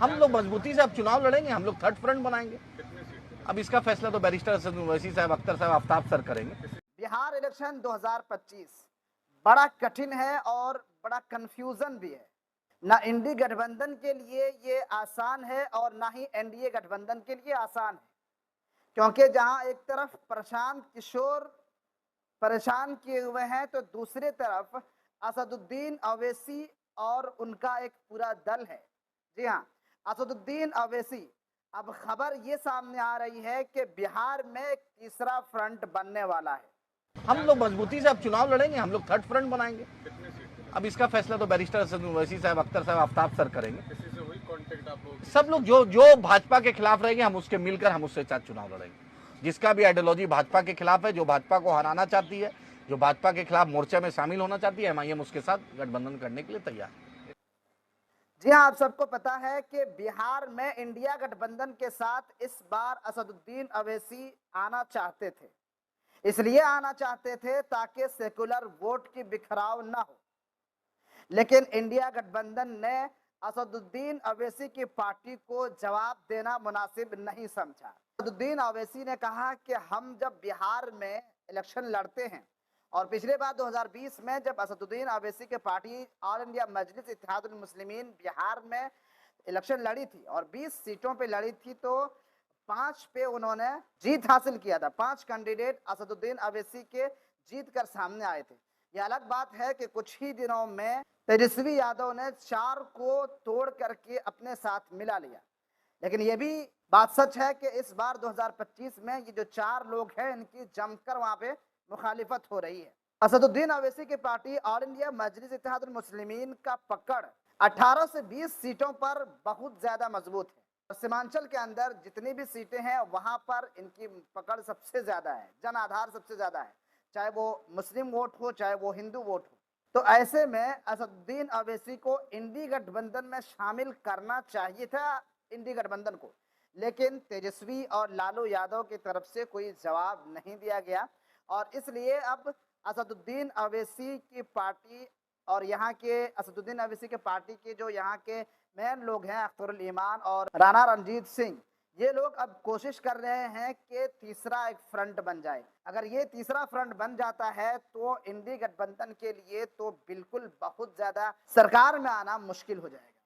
हम लोग मजबूती से अब चुनाव लड़ेंगे, हम लोग थर्ड फ्रंट बनाएंगे। अब इसका फैसला तो बैरिस्टर असद ओवैसी साहब, अख्तर साहब, आफ्ताब सर करेंगे। बिहार इलेक्शन 2025 बड़ा कठिन है और बड़ा कंफ्यूजन भी है। ना इंडी गठबंधन के लिए ये आसान है और ना ही एनडीए गठबंधन के लिए आसान है, क्योंकि जहां एक तरफ प्रशांत किशोर परेशान किए हुए हैं तो दूसरी तरफ असदुद्दीन अवैसी और उनका एक पूरा दल है। जी हाँ, असदुद्दीन अवैसी, अब खबर ये सामने आ रही है कि बिहार में एक तीसरा फ्रंट बनने वाला है। हम लोग मजबूती से अब चुनाव लड़ेंगे, हम लोग थर्ड फ्रंट बनाएंगे। अब इसका फैसला तो बैरिस्टर असद ओवैसी साहब, अख्तर साहब, आफ्ताब सर करेंगे। सब लोग जो जो भाजपा के खिलाफ रहेंगे, हम उसके मिलकर हम उसके साथ चुनाव लड़ेंगे। जिसका भी आइडियोलॉजी भाजपा के खिलाफ है, जो भाजपा को हराना चाहती है, जो भाजपा के खिलाफ मोर्चे में शामिल होना चाहती है, एमआईएम उसके साथ गठबंधन करने के लिए तैयार है। जी हाँ, आप सबको पता है कि बिहार में इंडिया गठबंधन के साथ इस बार असदुद्दीन अवैसी आना चाहते थे। इसलिए आना चाहते थे ताकि सेकुलर वोट की बिखराव न हो, लेकिन इंडिया गठबंधन ने असदुद्दीन अवैसी की पार्टी को जवाब देना मुनासिब नहीं समझा। असदुद्दीन अवैसी ने कहा कि हम जब बिहार में इलेक्शन लड़ते हैं, और पिछले बार 2020 में जब असदुद्दीन अवैसी की पार्टी ऑल इंडिया मजलिस इत्तेहादुल मुस्लिमीन बिहार में इलेक्शन लड़ी थी और 20 सीटों पे लड़ी थी, तो 5 पे उन्होंने जीत हासिल किया था। 5 कैंडिडेट असदुद्दीन अवैसी के जीत कर सामने आए थे। यह अलग बात है कि कुछ ही दिनों में तेजस्वी यादव ने 4 को तोड़ करके अपने साथ मिला लिया। लेकिन यह भी बात सच है कि इस बार 2025 में ये जो 4 लोग हैं, इनकी जमकर वहां पे मुखालिफत हो रही है। असदुद्दीन अवैसी की पार्टी ऑल इंडिया मजलिस इत्तेहादुल मुस्लिमीन का पकड़ 18 से 20 सीटों पर बहुत ज्यादा मजबूत है। सीमांचल के अंदर जितनी भी सीटें हैं वहां पर इनकी पकड़ सबसे ज्यादा है, जन आधार सबसे ज्यादा है, चाहे वो मुस्लिम वोट हो चाहे वो हिंदू वोट हो। तो ऐसे में असदुद्दीन अवैसी को इंडी गठबंधन में शामिल करना चाहिए था, इंडी गठबंधन को, लेकिन तेजस्वी और लालू यादव की तरफ से कोई जवाब नहीं दिया गया, और इसलिए अब असदुद्दीन अवैसी की पार्टी और यहाँ के असदुद्दीन अवैसी के पार्टी के जो यहाँ के मेन लोग हैं, अख्तरुल ईमान और राणा रणजीत सिंह, ये लोग अब कोशिश कर रहे हैं कि तीसरा एक फ्रंट बन जाए। अगर ये तीसरा फ्रंट बन जाता है तो इंडी गठबंधन के लिए तो बिल्कुल बहुत ज्यादा सरकार में आना मुश्किल हो जाएगा।